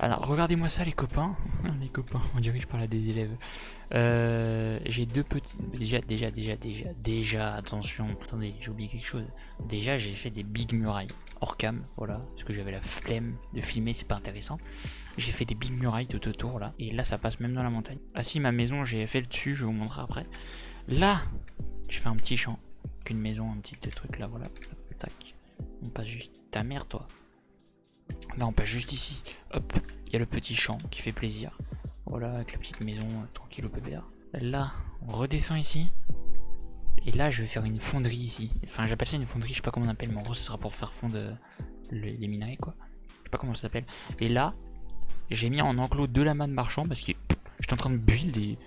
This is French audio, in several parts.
Alors, regardez-moi ça, les copains. Les copains, on dirait que je parle à des élèves. J'ai deux petits. Déjà, attention. Attendez, j'ai oublié quelque chose. Déjà, j'ai fait des big murailles hors cam, voilà. Parce que j'avais la flemme de filmer, c'est pas intéressant. J'ai fait des big murailles tout autour, là. Et là, ça passe même dans la montagne. Ah, si, ma maison, j'ai fait le dessus, je vais vous montrer après. Là, je fais un petit champ. Qu'une maison, un petit truc là, voilà. Tac. On passe juste. Ta mère, toi. Là, on passe juste ici. Hop, il y a le petit champ qui fait plaisir. Voilà, avec la petite maison tranquille au pépère. Là, on redescend ici. Et là, je vais faire une fonderie ici. Enfin, j'appelle ça une fonderie, je sais pas comment on appelle, mais en gros, ce sera pour faire fondre les minerais, quoi. Je sais pas comment ça s'appelle. Et là, j'ai mis en enclos deux lamas de marchand parce que j'étais en train de build et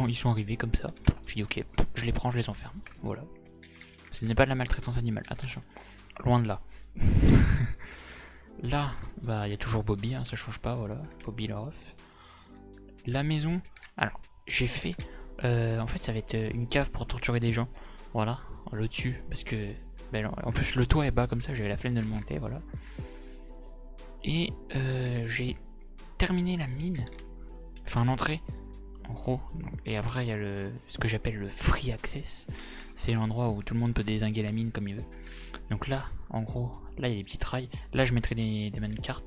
ils sont arrivés comme ça. J'ai dit, ok, je les prends, je les enferme. Voilà. Ce n'est pas de la maltraitance animale, attention. Loin de là. Là, bah, il y a toujours Bobby, hein, ça change pas, voilà. Bobby la ref. La maison, alors, j'ai fait. En fait, ça va être une cave pour torturer des gens. Voilà, le dessus, parce que. Ben, en plus, le toit est bas comme ça, j'avais la flemme de le monter, voilà. Et j'ai terminé la mine. Enfin, l'entrée, en gros. Et après, il y a ce que j'appelle le free access. C'est l'endroit où tout le monde peut dézinguer la mine comme il veut. Donc là, en gros, là il y a des petits rails. Là je mettrai des minecarts.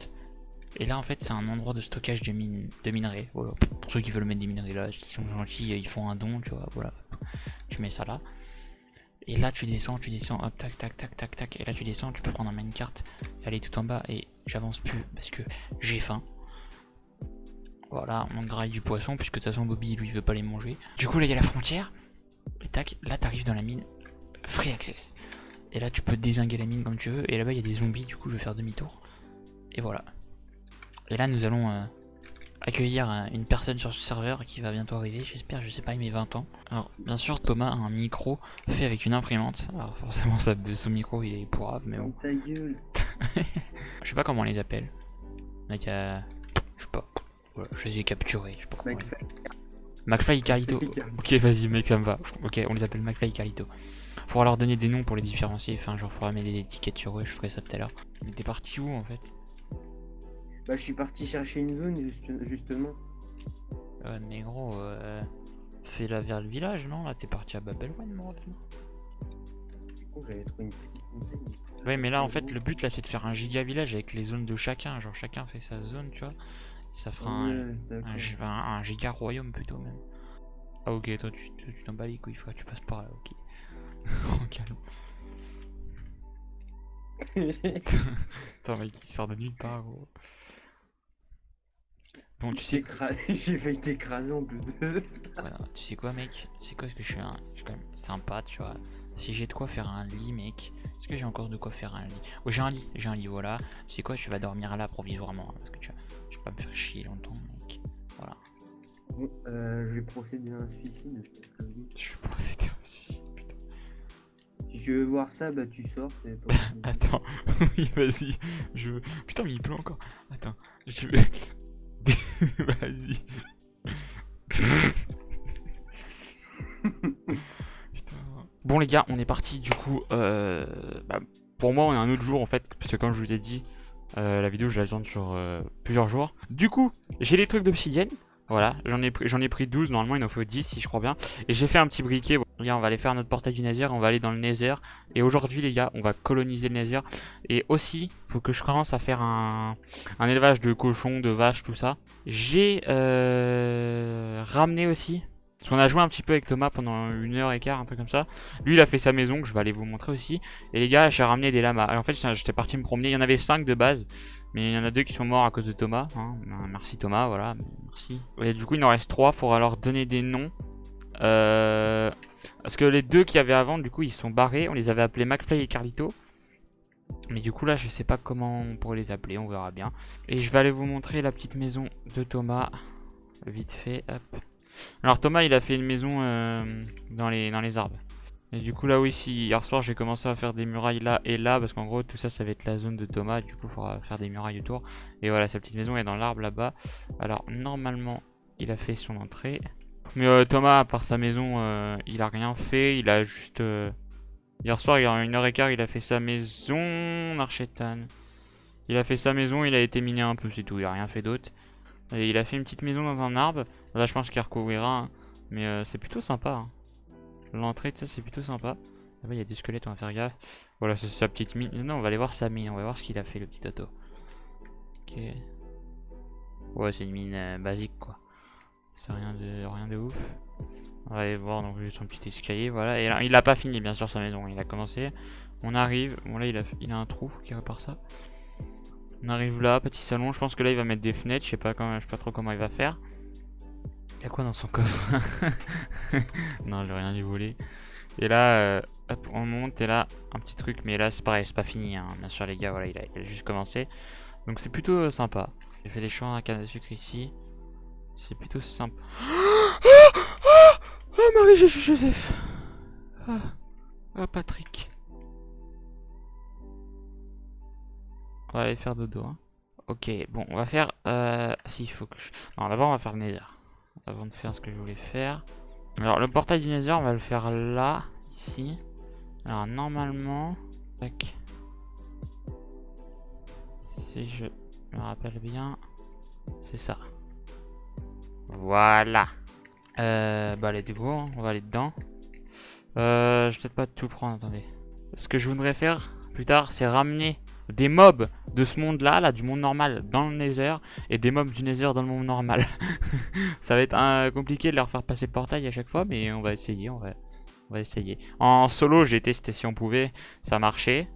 Et là en fait c'est un endroit de stockage de minerais. Voilà. Pour ceux qui veulent mettre des minerais là, qui sont gentils, ils font un don, tu vois, voilà. Tu mets ça là. Et là tu descends, hop, tac, tac, tac, tac, tac. Et là tu descends, tu peux prendre un minecart et aller tout en bas. Et j'avance plus parce que j'ai faim. Voilà, on graille du poisson, puisque de toute façon Bobby lui il veut pas les manger. Du coup là il y a la frontière. Et tac, là t'arrives dans la mine. Free access. Et là tu peux dézinguer la mine comme tu veux. Et là-bas il y a des zombies, du coup je vais faire demi-tour. Et voilà. Et là nous allons accueillir une personne sur ce serveur qui va bientôt arriver. J'espère, je sais pas, il met 20 ans. Alors bien sûr Thomas a un micro fait avec une imprimante. Alors forcément son micro il est pourrable, mais bon. Ta gueule. Je sais pas comment on les appelle. Là il y a... Je sais pas. Voilà, je les ai capturés. Je sais pas comment. McFly et Carlito. Ok, vas-y, mec, ça me va. Ok, on les appelle McFly et Carlito. Faudra leur donner des noms pour les différencier. Enfin, genre, faudra mettre des étiquettes sur eux. Je ferai ça tout à l'heure. Mais t'es parti où en fait? Bah, je suis parti chercher une zone justement. Mais gros, fais la vers le village, non? Là, t'es parti à Babelwen, mon ref, non? Du coup, j'avais trouvé une petite enseigne. Ouais, mais là, en fait, le but là, c'est de faire un giga village avec les zones de chacun. Genre, chacun fait sa zone, tu vois. Ça fera un giga royaume plutôt, même. Ah, ok, toi, tu t'en bats les couilles, frère, tu passes par là, ok. Oh, calme. Attends, mec, il sort de nulle part, gros. Bon, tu sais. J'ai failli t'écraser en plus de ça. Voilà, tu sais quoi, mec? Tu sais quoi? Est-ce que je suis quand même sympa, tu vois? Si j'ai de quoi faire un lit, mec. Est-ce que j'ai encore de quoi faire un lit? Oh, j'ai un lit, voilà. Tu sais quoi? Tu vas dormir là provisoirement. Hein, parce que tu vas pas me faire chier longtemps, mec. Voilà. Bon, je vais procéder à un suicide. Je vais procéder à un suicide, putain. Si tu veux voir ça, bah tu sors. Attends, oui, vas-y. Putain, mais il pleut encore. Attends, je vais. Vas-y. Putain. Bon les gars, on est parti du coup. Pour moi, on est un autre jour en fait, parce que comme je vous ai dit, la vidéo je la tourne sur plusieurs jours. Du coup, j'ai les trucs d'obsidienne. Voilà, j'en ai pris 12, normalement il en faut 10 si je crois bien. Et j'ai fait un petit briquet. Les gars, on va aller faire notre portail du Nether, on va aller dans le Nether. Et aujourd'hui les gars, on va coloniser le Nether. Et aussi, faut que je commence à faire un élevage de cochons, de vaches, tout ça. J'ai ramené aussi, parce qu'on a joué un petit peu avec Thomas pendant 1h15, un truc comme ça. Lui il a fait sa maison, que je vais aller vous montrer aussi. Et les gars, j'ai ramené des lamas. Alors, en fait, j'étais parti me promener, il y en avait 5 de base. Mais il y en a 2 qui sont morts à cause de Thomas. Hein. Merci Thomas, voilà, merci. Et du coup, il en reste 3, faudra leur donner des noms. Parce que les 2 qu'il y avait avant, du coup, ils sont barrés. On les avait appelés McFly et Carlito. Mais du coup, là, je sais pas comment on pourrait les appeler, on verra bien. Et je vais aller vous montrer la petite maison de Thomas. Vite fait, hop. Alors Thomas, il a fait une maison dans les arbres. Et du coup là oui, si hier soir j'ai commencé à faire des murailles là et là, parce qu'en gros tout ça ça va être la zone de Thomas, du coup il faudra faire des murailles autour. Et voilà, sa petite maison est dans l'arbre là-bas. Alors normalement il a fait son entrée. Mais Thomas, à part sa maison, il a rien fait, il a juste... Hier soir, il y a 1h15, il a fait sa maison, Archetan. Il a fait sa maison, il a été miné un peu, c'est tout, il a rien fait d'autre. Et il a fait une petite maison dans un arbre. Là, je pense qu'il recouvrira, hein. Mais c'est plutôt sympa, hein. L'entrée, tu sais, c'est plutôt sympa. Là-bas, il y a des squelettes, on va faire gaffe. Voilà, c'est sa petite mine. Non, on va aller voir sa mine, on va voir ce qu'il a fait, le petit Toto. Ok. Ouais, c'est une mine basique, quoi. C'est rien de ouf. On va aller voir donc son petit escalier, voilà. Et là, il a pas fini, bien sûr, sa maison. Il a commencé. On arrive. Bon, là, il a un trou qui répare ça. On arrive là, petit salon. Je pense que là, il va mettre des fenêtres. Je sais pas trop comment il va faire. Il y a quoi dans son coffre? Non, j'ai rien dû voler. Et là, hop, on monte. Et là, un petit truc. Mais là, c'est pareil, c'est pas fini, hein. Bien sûr, les gars, voilà, il a juste commencé. Donc, c'est plutôt sympa. J'ai fait les champs à canne à sucre ici. C'est plutôt sympa. Ah, Marie-Joseph. Ah, Patrick. On va aller faire dodo, hein. Ok, bon, on va faire... Si, il faut que je... Non, d'abord, on va faire le Nether. Avant de faire ce que je voulais faire. Alors, le portail du Nether, on va le faire là, ici. Alors, normalement... Tac. Si je me rappelle bien... C'est ça. Voilà. Bah, let's go, hein. On va aller dedans. Je vais peut-être pas tout prendre, attendez. Ce que je voudrais faire plus tard, c'est ramener des mobs de ce monde-là, là, du monde normal, dans le Nether, et des mobs du Nether dans le monde normal. Ça va être compliqué de leur faire passer le portail à chaque fois, mais on va essayer, on va essayer. En solo, j'ai testé si on pouvait, ça marchait.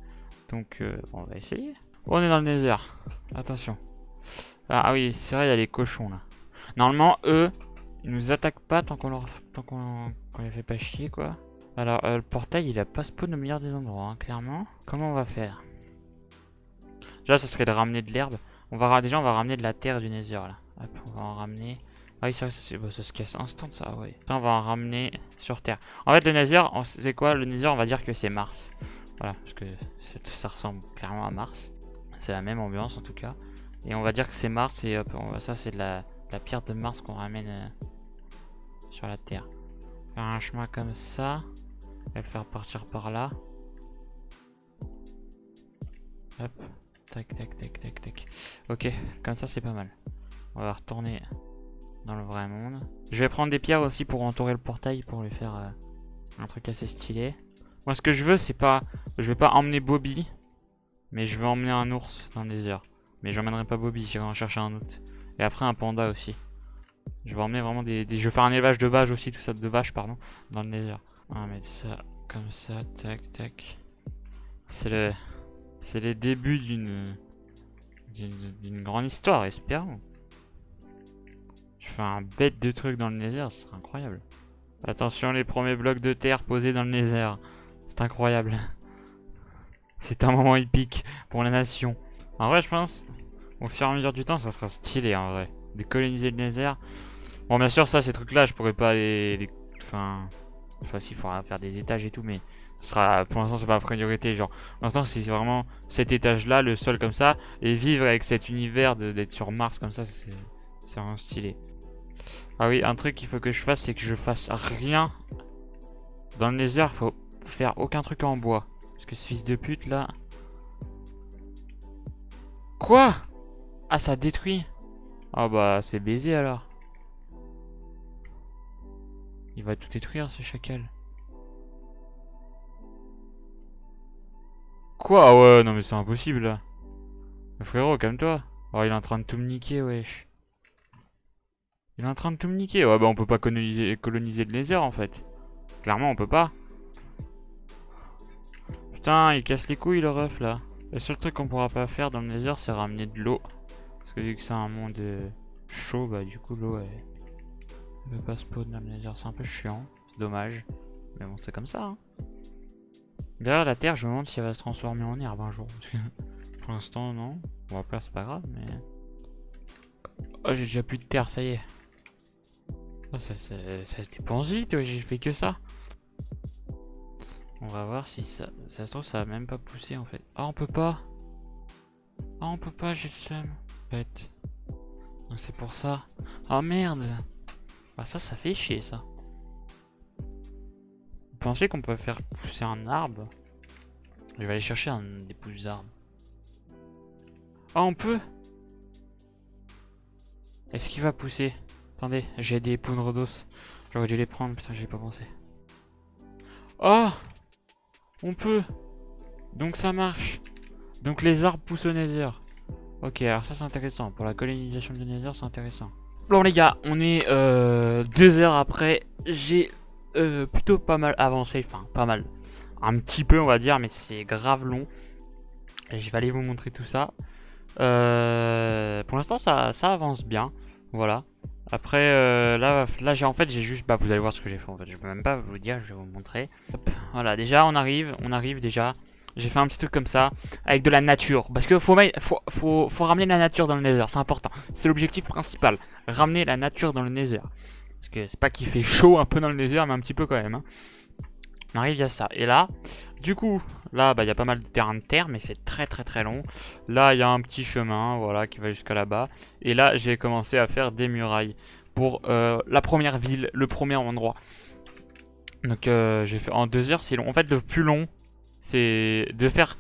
Donc, on va essayer. On est dans le Nether. Attention. Ah oui, c'est vrai, il y a les cochons, là. Normalement, eux, ils nous attaquent pas tant qu'on les fait pas chier, quoi. Alors, le portail, il a pas spawn au meilleur des endroits, hein, clairement. Comment on va faire? Déjà, ça serait de ramener de l'herbe. Déjà, on va ramener de la terre du Nether, là. Hop, on va en ramener. Ah oui, c'est vrai, ça se casse instant, ça, ouais. On va en ramener sur terre. En fait, le Nether, c'est quoi? Le Nether, on va dire que c'est Mars. Voilà, parce que ça ressemble clairement à Mars. C'est la même ambiance, en tout cas. Et on va dire que c'est Mars, et hop, ça, c'est de la pierre de Mars qu'on ramène sur la terre. Faire un chemin comme ça. Et le faire partir par là. Hop. Tac, tac, tac, tac, tac. Ok, comme ça c'est pas mal. On va retourner dans le vrai monde. Je vais prendre des pierres aussi pour entourer le portail, pour lui faire un truc assez stylé. Moi ce que je veux c'est pas... Je vais pas emmener Bobby, mais je veux emmener un ours dans le désert. Mais j'emmènerai pas Bobby, j'irai en chercher un autre. Et après un panda aussi. Je vais emmener vraiment des... Je vais faire un élevage de vaches aussi, tout ça, de vaches pardon, dans le désert. On va mettre ça comme ça, tac, tac. C'est les débuts d'une grande histoire, espérons. Je fais un bête de trucs dans le Nether, ce serait incroyable. Attention, les premiers blocs de terre posés dans le Nether. C'est incroyable. C'est un moment épique pour la nation. En vrai, je pense, au fur et à mesure du temps, ça fera stylé, en vrai. De coloniser le Nether. Bon, bien sûr, ça, ces trucs-là, je pourrais pas Enfin, si, il faudra faire des étages et tout, mais... Pour l'instant c'est pas priorité, genre pour l'instant c'est vraiment cet étage là, le sol comme ça, et vivre avec cet univers d'être sur Mars comme ça, c'est vraiment stylé. Ah oui, un truc qu'il faut que je fasse, c'est que je fasse rien dans le Nether. Faut faire aucun truc en bois, parce que ce fils de pute là... Quoi? Ah, ça détruit. Ah bah c'est baisé alors. Il va tout détruire ce chacal. Quoi? Ah ouais, non mais c'est impossible là. Frérot, calme-toi. Oh, il est en train de tout me niquer, wesh. Il est en train de tout me niquer. Ouais, bah on peut pas coloniser le Nether en fait. Clairement, on peut pas. Putain, il casse les couilles le ref là. Le seul truc qu'on pourra pas faire dans le Nether, c'est ramener de l'eau. Parce que vu que c'est un monde chaud, bah du coup l'eau elle peut pas spawn dans le Nether. C'est un peu chiant. C'est dommage. Mais bon, c'est comme ça, hein. D'ailleurs, la terre, je me demande si elle va se transformer en herbe un jour. Parce que pour l'instant, non. Bon, après, c'est pas grave, mais... Oh, j'ai déjà plus de terre, ça y est. Oh, ça se dépense vite, ouais, j'ai fait que ça. On va voir si ça se trouve, ça va même pas pousser, en fait. Ah, on peut pas. Ah, on peut pas, j'ai le seum. En fait. Donc, c'est pour ça. Oh, merde. Bah, ça fait chier, ça. Vous pensez qu'on peut faire pousser un arbre? Je vais aller chercher des pousses d'arbres. Ah, on peut? Est-ce qu'il va pousser? Attendez, j'ai des poudres d'os. J'aurais dû les prendre, putain, j'y ai pas pensé. Oh! On peut! Donc ça marche. Donc les arbres poussent au Nether. Ok, alors ça c'est intéressant. Pour la colonisation du Nether, c'est intéressant. Bon les gars, on est 2 heures après. J'ai plutôt pas mal avancé. Enfin, pas mal. Un petit peu, on va dire, mais c'est grave long. Et je vais aller vous montrer tout ça. Pour l'instant, ça avance bien. Voilà. Après, là j'ai juste... Bah, vous allez voir ce que j'ai fait, en fait. Je vais même pas vous dire, je vais vous montrer. Hop, voilà, déjà, on arrive déjà. J'ai fait un petit truc comme ça, avec de la nature. Parce que faut ramener la nature dans le Nether, c'est important. C'est l'objectif principal. Ramener la nature dans le Nether. Parce que c'est pas qu'il fait chaud un peu dans le Nether, mais un petit peu quand même. Hein. On arrive, il y a ça. Et là, du coup, là, bah, il y a pas mal de terrain de terre, mais c'est très très très long. Là, il y a un petit chemin, voilà, qui va jusqu'à là-bas. Et là, j'ai commencé à faire des murailles pour la première ville, le premier endroit. Donc, j'ai fait en 2 heures, c'est long. En fait, le plus long, c'est de faire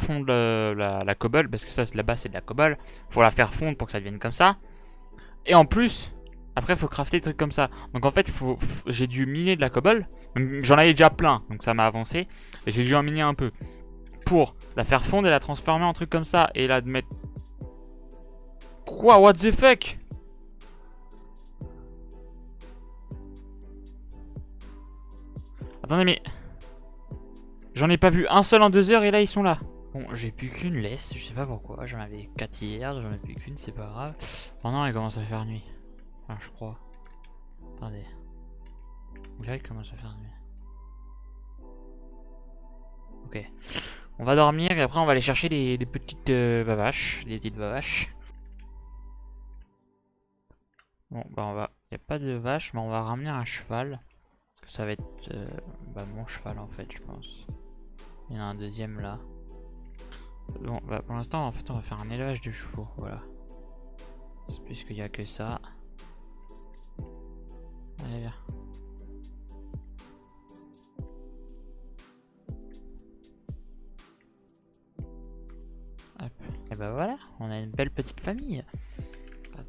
fondre la cobble, parce que ça là-bas c'est de la cobble. Faut la faire fondre pour que ça devienne comme ça. Et en plus, après faut crafter des trucs comme ça. Donc en fait j'ai dû miner de la cobble. J'en avais déjà plein, donc ça m'a avancé. Et j'ai dû en miner un peu pour la faire fondre et la transformer en truc comme ça. Et là de mettre... Quoi? What the fuck? Attendez mais... J'en ai pas vu un seul en 2 heures et là ils sont là. Bon, j'ai plus qu'une laisse, je sais pas pourquoi. J'en avais 4 hier, j'en ai plus qu'une, c'est pas grave. Oh non, il commence à faire nuit. Enfin, je crois. Attendez. Là, il commence à faire nuit. Ok. On va dormir et après on va aller chercher des petites vavaches. Des petites vavaches. Bon, bah on va... Il n'y a pas de vache, mais on va ramener un cheval. Parce que ça va être bah, mon cheval en fait, je pense. Il y en a un deuxième là. Bon, bah pour l'instant, en fait, on va faire un élevage de chevaux, voilà. Puisqu'il n'y a que ça. Allez, viens. Hop. Et bah voilà, on a une belle petite famille.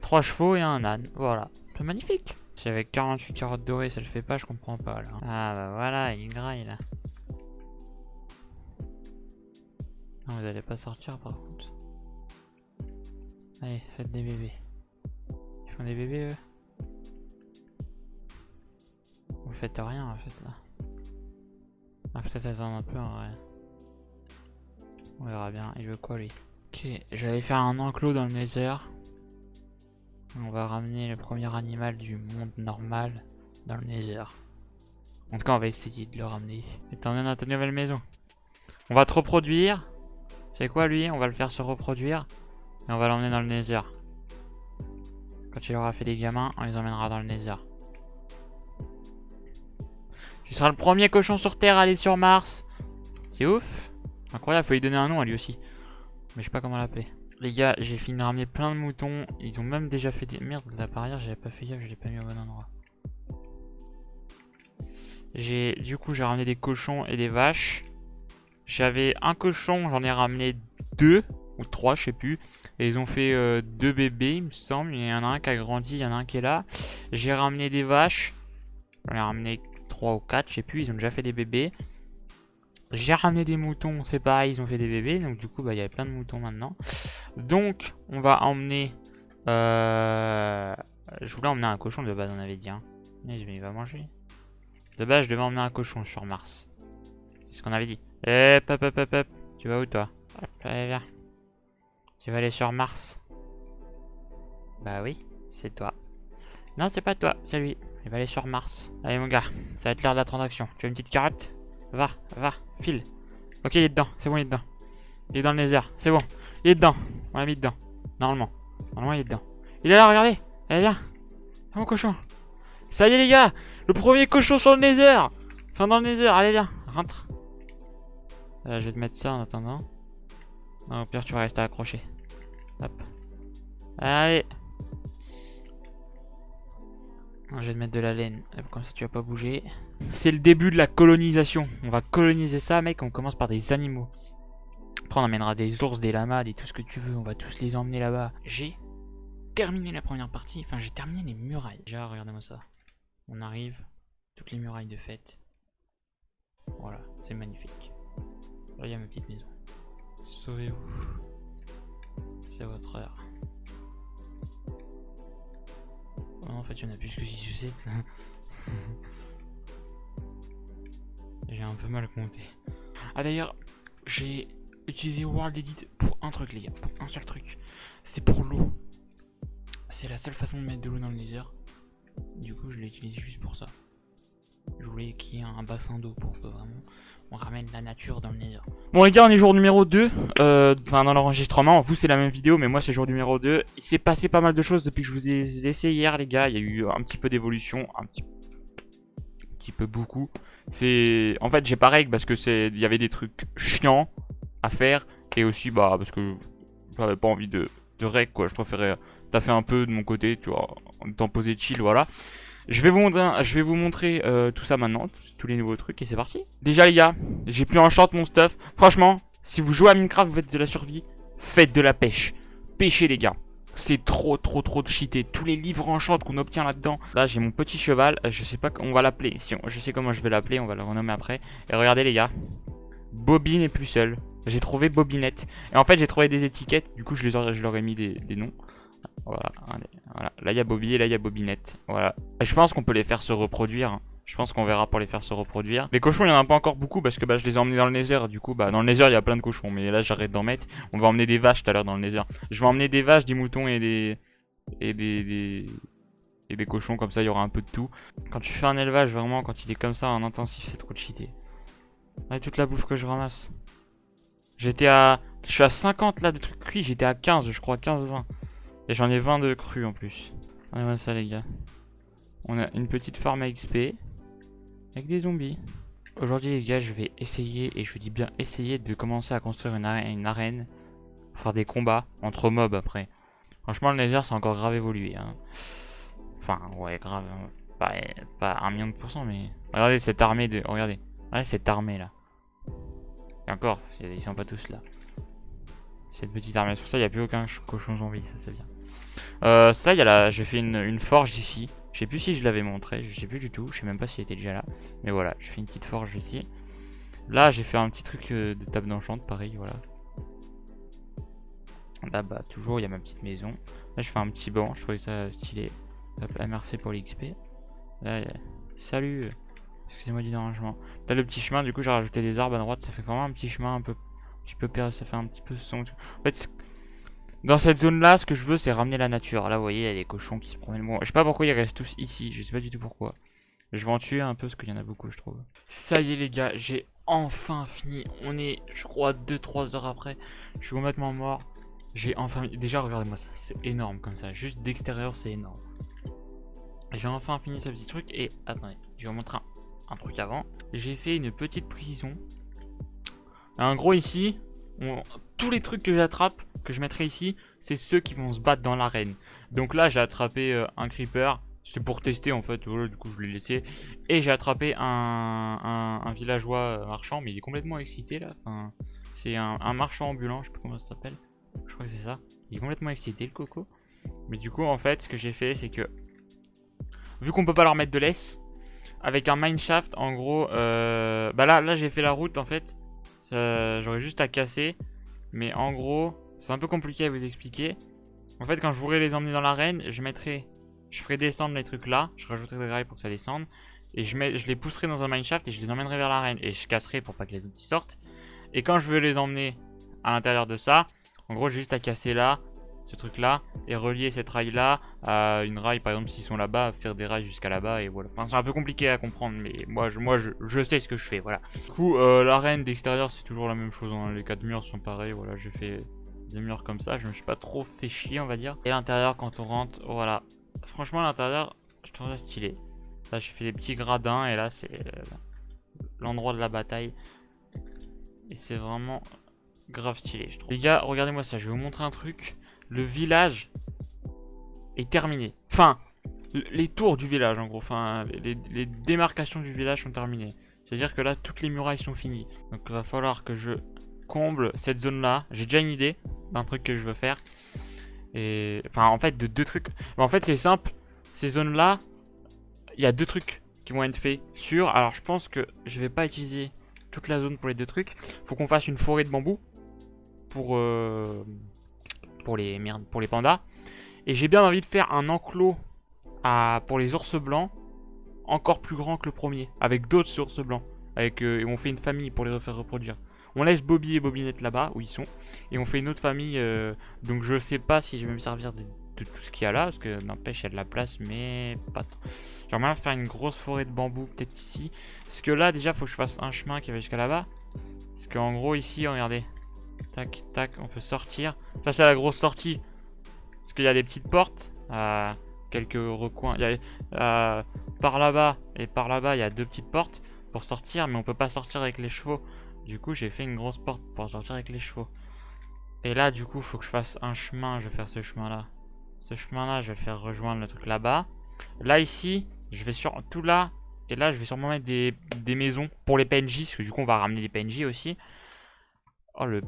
3 chevaux et un âne, voilà. C'est magnifique. Si avec 48 carottes dorées ça le fait pas, je comprends pas là. Ah bah voilà, il graille là. Non, vous allez pas sortir par contre. Allez, faites des bébés. Ils font des bébés eux. Vous faites rien en fait là. Ah peut-être attendre un peu en vrai. On verra bien, il veut quoi lui? Ok, j'allais faire un enclos dans le Nether. On va ramener le premier animal du monde normal dans le Nether. En tout cas on va essayer de le ramener. Et t'emmènes à ta nouvelle maison. On va te reproduire. C'est quoi lui? On va le faire se reproduire. Et on va l'emmener dans le Nether. Quand il aura fait des gamins, on les emmènera dans le Nether. Tu seras le premier cochon sur Terre à aller sur Mars. C'est ouf. Incroyable, faut lui donner un nom à lui aussi. Mais je sais pas comment l'appeler. Les gars, j'ai fini de ramener plein de moutons. Ils ont même déjà fait des... Merde, la barrière, j'avais pas fait gaffe, je l'ai pas mis au bon endroit. Du coup, j'ai ramené des cochons et des vaches. J'avais un cochon, j'en ai ramené 2 ou 3, je sais plus. Et ils ont fait 2 bébés, il me semble. Il y en a un qui a grandi, il y en a un qui est là. J'ai ramené des vaches. J'en ai ramené 3 ou 4, je sais plus. Ils ont déjà fait des bébés. J'ai ramené des moutons, c'est pareil, ils ont fait des bébés. Donc du coup, bah, il y avait plein de moutons maintenant. Donc, on va emmener... Je voulais emmener un cochon de base, on avait dit. Hein. Mais il va manger. De base, je devais emmener un cochon sur Mars. C'est ce qu'on avait dit. Hop, hop, hop, hop, hop. Tu vas où, toi? Hop, allez, viens. Tu vas aller sur Mars. Bah oui, c'est toi. Non, c'est pas toi, c'est lui. Il va aller sur Mars. Allez, mon gars, ça va être l'heure de la transaction. Tu veux une petite carotte? Va, file. Ok, il est dedans, c'est bon, il est dedans. Il est dans le Nether, c'est bon. Il est dedans, on l'a mis dedans. Normalement, il est dedans. Il est là, regardez. Allez, viens. Ah, mon cochon. Ça y est, les gars. Le premier cochon sur le Nether. Enfin, dans le Nether, allez, viens. Rentre. Je vais te mettre ça en attendant. Non, au pire, tu vas rester accroché. Hop. Allez. Je vais te mettre de la laine. Hop, comme ça, tu vas pas bouger. C'est le début de la colonisation. On va coloniser ça, mec. On commence par des animaux. Après on emmènera des ours, des lamas, tout ce que tu veux, on va tous les emmener là-bas. J'ai terminé la première partie, enfin j'ai terminé les murailles. Déjà regardez-moi ça. On arrive, toutes les murailles de fête. Voilà, c'est magnifique. Là il y a ma petite maison. Sauvez-vous. C'est à votre heure. Oh non, en fait il y en a plus que 6 ou 7 là. J'ai un peu mal compté. Ah d'ailleurs, j'ai utilisé World Edit pour un truc les gars, pour un seul truc. C'est pour l'eau. C'est la seule façon de mettre de l'eau dans le nether. Du coup je l'ai utilisé juste pour ça. Je voulais qu'il y ait un bassin d'eau pour que vraiment on ramène la nature dans le nether. Bon les gars, on est jour numéro 2. Enfin dans l'enregistrement, vous c'est la même vidéo, mais moi c'est jour numéro 2. Il s'est passé pas mal de choses depuis que je vous ai laissé hier les gars. Il y a eu un petit peu d'évolution, un petit peu beaucoup. C'est en fait j'ai pas règle parce que il y avait des trucs chiants à faire et aussi bah parce que j'avais pas envie de règle quoi. Je préférais taffer un peu de mon côté, tu vois, en étant posé chill, voilà. Je vais vous montrer tout ça maintenant, tous les nouveaux trucs et c'est parti. Déjà les gars, j'ai pu enchant mon stuff. Franchement, si vous jouez à Minecraft, vous faites de la survie, faites de la pêche. Pêchez les gars. C'est trop de cheaté. Tous les livres enchant qu'on obtient là-dedans. Là, j'ai mon petit cheval. Je sais pas comment on va l'appeler. Je sais comment je vais l'appeler. On va le renommer après. Et regardez, les gars. Bobby n'est plus seul. J'ai trouvé Bobinette. Et en fait, j'ai trouvé des étiquettes. Du coup, je leur ai mis des noms. Voilà. Voilà. Là, il y a Bobby et là, il y a Bobinette. Voilà. Et je pense qu'on peut les faire se reproduire. Je pense qu'on verra pour les faire se reproduire. Les cochons, il n'y en a pas encore beaucoup parce que bah, je les ai emmenés dans le nether. Du coup, bah, dans le nether, il y a plein de cochons. Mais là, j'arrête d'en mettre. On va emmener des vaches tout à l'heure dans le nether. Je vais emmener des vaches, des moutons et des cochons. Comme ça, il y aura un peu de tout. Quand tu fais un élevage, vraiment, quand il est comme ça en intensif, c'est trop cheaté. Là, toute la bouffe que je ramasse. Je suis à 50 là de trucs cuits. J'étais à 15, je crois, 15-20. Et j'en ai 20 de crus en plus. Regardez ça, les gars. On a une petite farm à XP. Avec des zombies. Aujourd'hui les gars, je vais essayer, et je dis bien essayer, de commencer à construire une arène. Pour faire des combats entre mobs après. Franchement le nether c'est encore grave évolué. Hein. Enfin ouais grave. Pas 1 million de pourcents mais... Regardez cette armée de... Regardez cette armée là. Et encore, ils sont pas tous là. Cette petite armée. Sur ça il n'y a plus aucun cochon zombie, ça c'est bien. Ça il y a là, j'ai fait une forge ici. Je sais plus si je l'avais montré, je sais plus du tout, je sais même pas s'il était déjà là. Mais voilà, j'ai fait une petite forge ici. Là, j'ai fait un petit truc de table d'enchant, pareil, voilà. Là, bah, toujours, il y a ma petite maison. Là, je fais un petit banc, je trouvais ça stylé. Hop, merci pour l'XP. Là, salut. Excusez-moi du dérangement. Là, le petit chemin, du coup, j'ai rajouté des arbres à droite. Ça fait vraiment un petit chemin un peu... ça fait un petit peu son. En fait, dans cette zone là, ce que je veux c'est ramener la nature. Là vous voyez il y a des cochons qui se promènent. Bon, je sais pas pourquoi ils restent tous ici, je sais pas du tout pourquoi. Je vais en tuer un peu parce qu'il y en a beaucoup je trouve. Ça y est les gars, j'ai enfin fini. On est je crois 2-3 heures après. Je suis complètement mort. J'ai enfin... Déjà regardez-moi ça, c'est énorme comme ça. Juste d'extérieur c'est énorme. J'ai enfin fini ce petit truc et attendez, je vais vous montrer un truc avant. J'ai fait une petite prison. En gros ici, tous les trucs que j'attrape, que je mettrai ici, c'est ceux qui vont se battre dans l'arène. Donc là j'ai attrapé un creeper, c'était pour tester en fait, voilà, du coup je l'ai laissé. Et j'ai attrapé un villageois marchand, mais il est complètement excité là, enfin, c'est un marchand ambulant, je sais plus comment ça s'appelle, je crois que c'est ça. Il est complètement excité le coco. Mais du coup en fait ce que j'ai fait c'est que, vu qu'on peut pas leur mettre de laisse, avec un mineshaft en gros, bah là j'ai fait la route en fait, j'aurais juste à casser. Mais en gros, c'est un peu compliqué à vous expliquer. En fait, quand je voudrais les emmener dans l'arène, je ferais descendre les trucs là. Je rajouterais des grailles pour que ça descende. Et je les pousserai dans un mineshaft et je les emmènerai vers l'arène. Et je casserai pour pas que les autres y sortent. Et quand je veux les emmener à l'intérieur de ça, en gros, j'ai juste à casser là, ce truc là, et relier cette rail là à une rail, par exemple, s'ils sont là-bas, faire des rails jusqu'à là-bas. Et voilà. Enfin, c'est un peu compliqué à comprendre, mais moi je sais ce que je fais. Voilà. Du coup, l'arène d'extérieur, c'est toujours la même chose. Hein. Les 4 murs sont pareils. Voilà, j'ai fait des murs comme ça. Je me suis pas trop fait chier, on va dire. Et l'intérieur, quand on rentre, voilà. Franchement, l'intérieur, je trouve ça stylé. Là, j'ai fait des petits gradins et là, c'est l'endroit de la bataille. Et c'est vraiment grave stylé, je trouve. Les gars, regardez-moi ça. Je vais vous montrer un truc. Le village est terminé. Enfin, les tours du village, en gros. Enfin, les démarcations du village sont terminées. C'est-à-dire que là, toutes les murailles sont finies. Donc, il va falloir que je comble cette zone-là. J'ai déjà une idée d'un truc que je veux faire. Et enfin, en fait, de deux trucs. Mais en fait, c'est simple. Ces zones-là, il y a deux trucs qui vont être faits sur. Alors, je pense que je vais pas utiliser toute la zone pour les deux trucs. Faut qu'on fasse une forêt de bambou pour les pandas. Et j'ai bien envie de faire un enclos pour les ours blancs encore plus grand que le premier, avec d'autres ours blancs. Et on fait une famille pour les refaire reproduire. On laisse Bobby et Bobinette là-bas, où ils sont. Et on fait une autre famille. Donc je sais pas si je vais me servir de tout ce qu'il y a là. Parce que n'empêche, il y a de la place, mais pas trop. J'aimerais bien faire une grosse forêt de bambou, peut-être ici. Parce que là, déjà, faut que je fasse un chemin qui va jusqu'à là-bas. Parce qu'en gros, ici, regardez. Tac, tac, on peut sortir. Ça, c'est la grosse sortie. Parce qu'il y a des petites portes. Quelques recoins. Il y a, par là-bas et par là-bas, il y a deux petites portes pour sortir. Mais on peut pas sortir avec les chevaux. Du coup, j'ai fait une grosse porte pour sortir avec les chevaux. Et là, du coup, il faut que je fasse un chemin. Je vais faire ce chemin-là. Ce chemin-là, je vais le faire rejoindre le truc là-bas. Là, ici, je vais sur tout là. Et là, je vais sûrement mettre des maisons pour les PNJ. Parce que du coup, on va ramener des PNJ aussi. Oh, le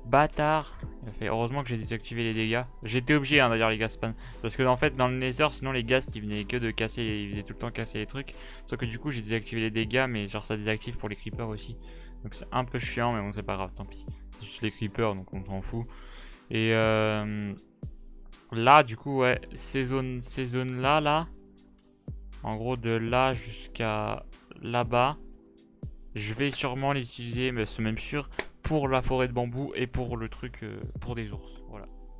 bâtard. Il a fait... Heureusement que j'ai désactivé les dégâts. J'étais obligé, hein, d'ailleurs, les gars spawn. Parce que, en fait, dans le Nether, sinon, les ghasts, ils venaient que de casser. Ils faisaient tout le temps casser les trucs. Sauf que, du coup, j'ai désactivé les dégâts. Mais genre, ça désactive pour les creepers aussi. Donc, c'est un peu chiant. Mais bon, c'est pas grave, tant pis. C'est juste les creepers. Donc, on s'en fout. Et là, du coup, ouais. Ces zones-là, là. En gros, de là jusqu'à là-bas. Je vais sûrement les utiliser, mais c'est même sûr, pour la forêt de bambou et pour le truc pour des ours. Voilà.